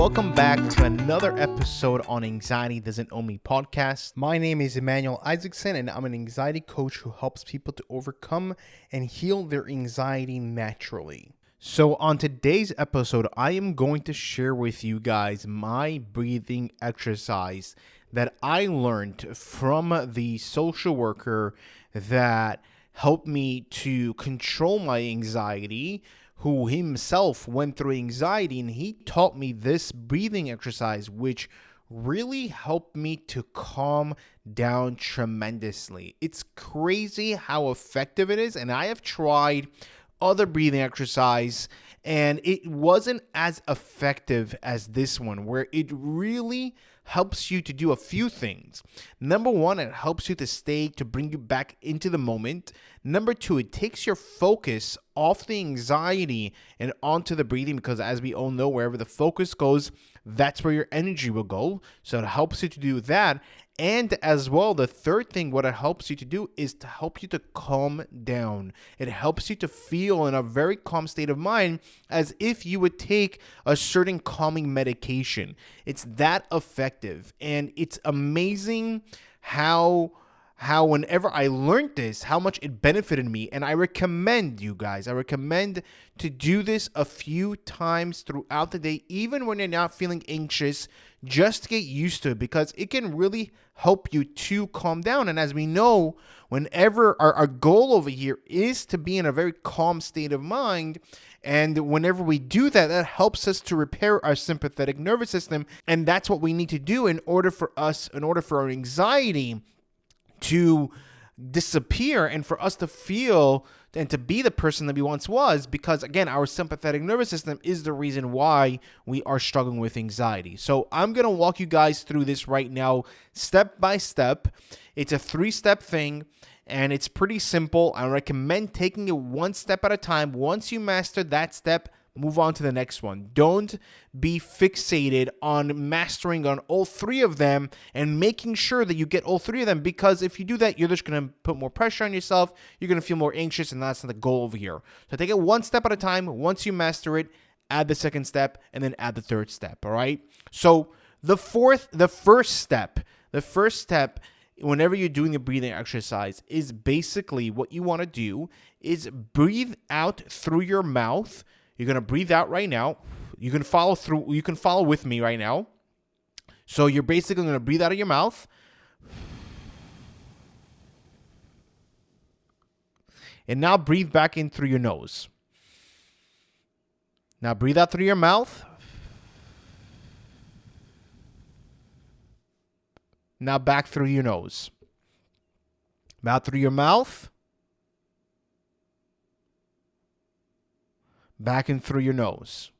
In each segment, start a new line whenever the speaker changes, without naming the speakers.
welcome back to another episode on Anxiety Doesn't Own Me podcast. My name is Emmanuel Isaacson, and I'm an anxiety coach who helps people to overcome and heal their anxiety naturally. So on today's episode, I am going to share with you guys my breathing exercise that I learned from the social worker that helped me to control my anxiety, who himself went through anxiety, and he taught me this breathing exercise, which really helped me to calm down tremendously. It's crazy how effective it is, and I have tried other breathing exercise, and it wasn't as effective as this one, where it really helps you to do a few things. Number one, it helps you to bring you back into the moment. Number two, it takes your focus off the anxiety and onto the breathing, because as we all know, wherever the focus goes, that's where your energy will go. So it helps you to do that. And as well, the third thing, what it helps you to do is to help you to calm down. It helps you to feel in a very calm state of mind, as if you would take a certain calming medication. It's that effective. And it's amazing how whenever I learned this, how much it benefited me. And I recommend you guys, to do this a few times throughout the day, even when you're not feeling anxious, just to get used to it, because it can really help you to calm down. And as we know, whenever our goal over here is to be in a very calm state of mind, and whenever we do that, that helps us to repair our sympathetic nervous system. And that's what we need to do in order for our anxiety to disappear, and for us to feel and to be the person that we once was, because again, our sympathetic nervous system is the reason why we are struggling with anxiety. So I'm going to walk you guys through this right now, step by step. It's a 3-step thing, and it's pretty simple. I recommend taking it one step at a time. Once you master that step, move on to the next one. Don't be fixated on mastering on all 3 of them and making sure that you get all 3 of them, because if you do that, you're just going to put more pressure on yourself. You're going to feel more anxious, and that's not the goal over here. So take it one step at a time. Once you master it, add the second step, and then add the third step, all right? So the first step, whenever you're doing the breathing exercise, is basically what you want to do is breathe out through your mouth. You're going to breathe out right now. You can follow with me right now. So you're basically going to breathe out of your mouth. And now breathe back in through your nose. Now breathe out through your mouth. Now back through your nose. Out through your mouth. Back in through your nose.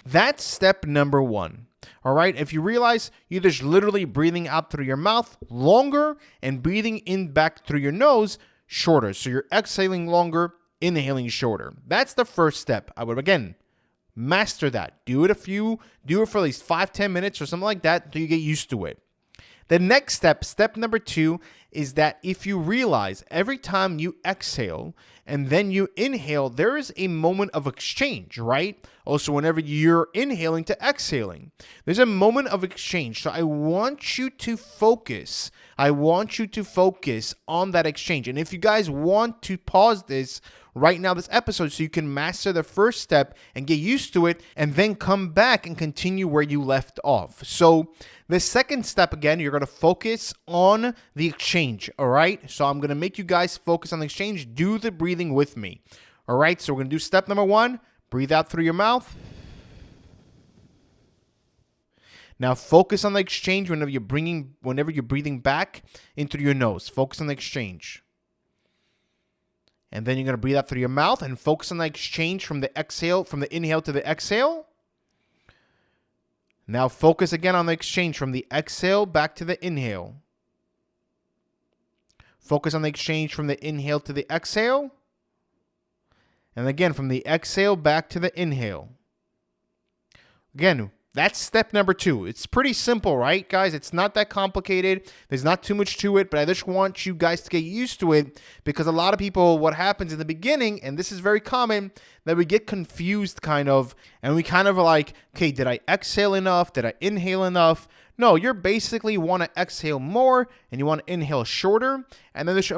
That's step number 1. All right. If you realize you're just literally breathing out through your mouth longer and breathing in back through your nose shorter. So you're exhaling longer, inhaling shorter. That's the first step. I would, again, master that. Do it for at least 5-10 minutes or something like that until you get used to it. The next step number 2, is that if you realize every time you exhale and then you inhale, there is a moment of exchange, right? Also, whenever you're inhaling to exhaling, there's a moment of exchange. So I want you to focus. On that exchange. And if you guys want to pause this right now, this episode, so you can master the first step and get used to it, and then come back and continue where you left off. So the second step, again, you're going to focus on the exchange, all right? So I'm going to make you guys focus on the exchange. Do the breathing with me, all right? So we're going to do step number 1, breathe out through your mouth. Now focus on the exchange whenever you're breathing back in through your nose. Focus on the exchange. And then you're going to breathe out through your mouth and focus on the exchange from the inhale to the exhale. Now focus again on the exchange from the exhale back to the inhale. Focus on the exchange from the inhale to the exhale. And again, from the exhale back to the inhale. Again, That's step number 2. It's pretty simple, right, guys? It's not that complicated. There's not too much to it, but I just want you guys to get used to it because a lot of people, what happens in the beginning, and this is very common, that we get confused kind of, and we kind of are like, okay, did I exhale enough? Did I inhale enough? No, you're basically want to exhale more and you want to inhale shorter. And then there's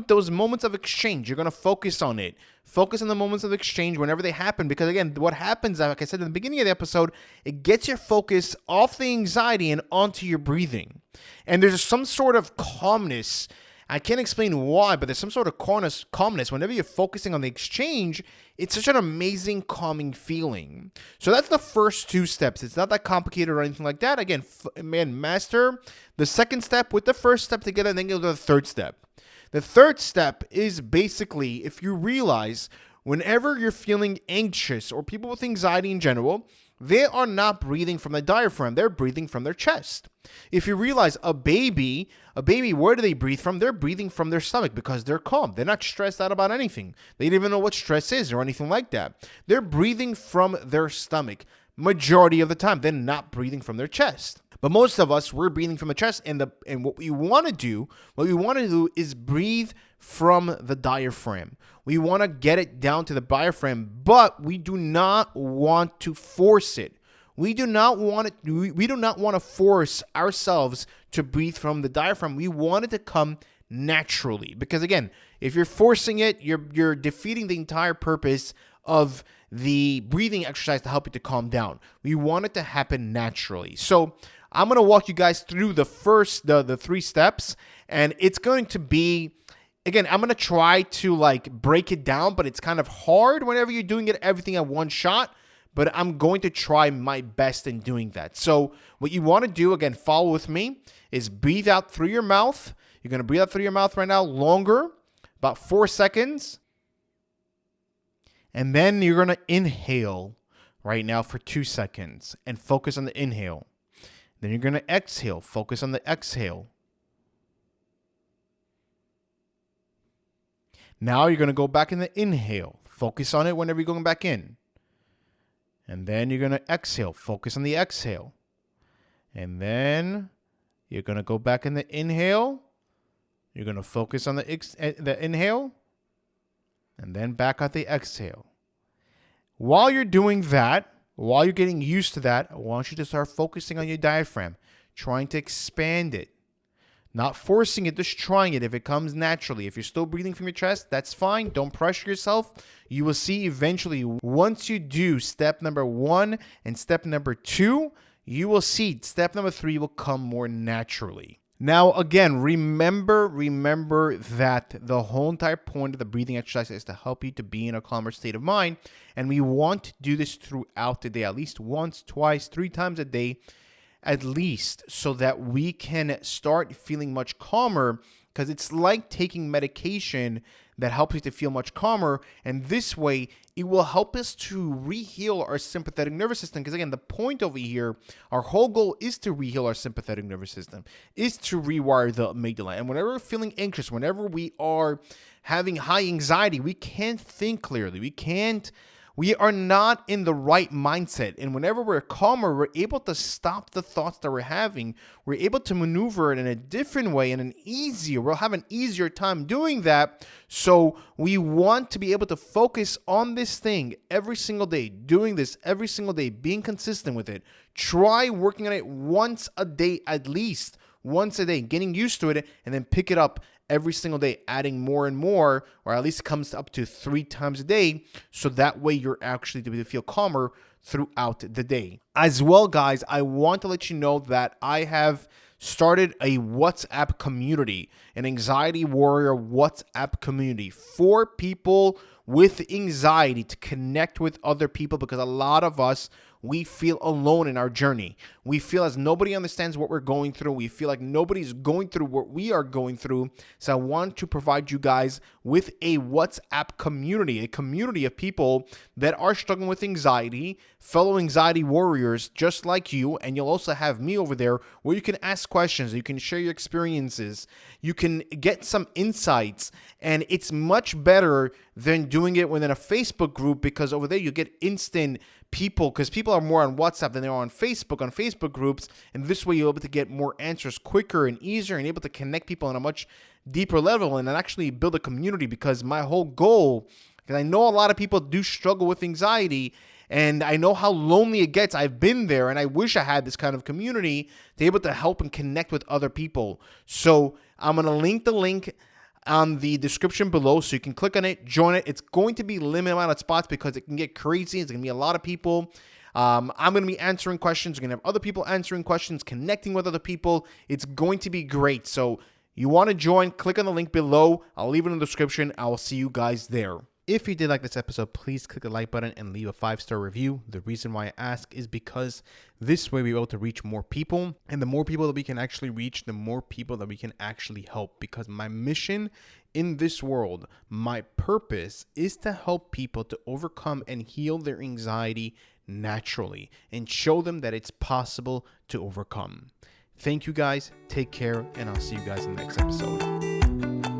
those moments of exchange. You're going to focus on it. Focus on the moments of exchange whenever they happen. Because again, what happens, like I said in the beginning of the episode, it gets your focus off the anxiety and onto your breathing. And there's some sort of calmness. I can't explain why, but there's some sort of calmness. Whenever you're focusing on the exchange, it's such an amazing, calming feeling. So that's the first 2 steps. It's not that complicated or anything like that. Again, master the second step with the first step together, and then go to the third step. The third step is basically if you realize whenever you're feeling anxious or people with anxiety in general, they are not breathing from the diaphragm. They're breathing from their chest. If you realize a baby, where do they breathe from? They're breathing from their stomach because they're calm. They're not stressed out about anything. They don't even know what stress is or anything like that. They're breathing from their stomach. Majority of the time, they're not breathing from their chest. But most of us, we're breathing from the chest, and what we want to do is breathe from the diaphragm. We want to get it down to the diaphragm, but we do not want to force it. We do not want to force ourselves to breathe from the diaphragm. We want it to come naturally, because again, if you're forcing it, you're defeating the entire purpose of the breathing exercise to help you to calm down. We want it to happen naturally. So I'm going to walk you guys through the 3 steps, and it's going to be, again, I'm going to try to like break it down, but it's kind of hard whenever you're doing everything at one shot, but I'm going to try my best in doing that. So what you want to do, again, follow with me, is breathe out through your mouth. You're going to breathe out through your mouth right now longer, about 4 seconds. And then you're going to inhale right now for 2 seconds and focus on the inhale. Then you're going to exhale. Focus on the exhale. Now you're going to go back in the inhale. Focus on it whenever you're going back in. And then you're going to exhale. Focus on the exhale. And then you're going to go back in the inhale. You're going to focus on the inhale. And then back at the exhale. While you're doing that, while you're getting used to that, I want you to start focusing on your diaphragm, trying to expand it, not forcing it, just trying it. If it comes naturally, if you're still breathing from your chest, that's fine. Don't pressure yourself. You will see eventually, once you do step number 1 and step number 2, you will see step number 3 will come more naturally. Now, again, remember that the whole entire point of the breathing exercise is to help you to be in a calmer state of mind. And we want to do this throughout the day, at least once, twice, 3 times a day, at least, so that we can start feeling much calmer, because it's like taking medication that helps you to feel much calmer. And this way, it will help us to re-heal our sympathetic nervous system. Because again, the point over here, our whole goal is to re-heal our sympathetic nervous system, is to rewire the amygdala. And whenever we're feeling anxious, whenever we are having high anxiety, we can't think clearly. We are not in the right mindset. And whenever we're calmer, we're able to stop the thoughts that we're having. We're able to maneuver it in a different way and we'll have an easier time doing that. So we want to be able to focus on this thing every single day, doing this every single day, being consistent with it. Try working on it once a day, at least once a day, getting used to it, and then pick it up every single day, adding more and more, or at least it comes up to 3 times a day. So that way you're actually to feel calmer throughout the day. As well, guys, I want to let you know that I have started a WhatsApp community, an anxiety warrior WhatsApp community for people with anxiety to connect with other people, because a lot of us, we feel alone in our journey. We feel as nobody understands what we're going through. We feel like nobody's going through what we are going through. So I want to provide you guys with a WhatsApp community, a community of people that are struggling with anxiety, fellow anxiety warriors just like you. And you'll also have me over there where you can ask questions, you can share your experiences, you can get some insights. And it's much better than doing it within a Facebook group, because over there you get instant people, because people are more on WhatsApp than they're on Facebook groups, and this way you're able to get more answers quicker and easier and able to connect people on a much deeper level and then actually build a community. Because my whole goal, because I know a lot of people do struggle with anxiety, and I know how lonely it gets. I've been there, and I wish I had this kind of community to be able to help and connect with other people. So I'm going to link the link on the description below, so you can click on it, join it. It's going to be limited amount of spots because it can get crazy. It's going to be a lot of people. I'm going to be answering questions. We're going to have other people answering questions, connecting with other people. It's going to be great. So you want to join, click on the link below. I'll leave it in the description. I will see you guys there. If you did like this episode, please click the like button and leave a 5-star review. The reason why I ask is because this way we're able to reach more people, and the more people that we can actually reach, the more people that we can actually help. Because my mission in this world, my purpose is to help people to overcome and heal their anxiety naturally and show them that it's possible to overcome. Thank you guys. Take care, and I'll see you guys in the next episode.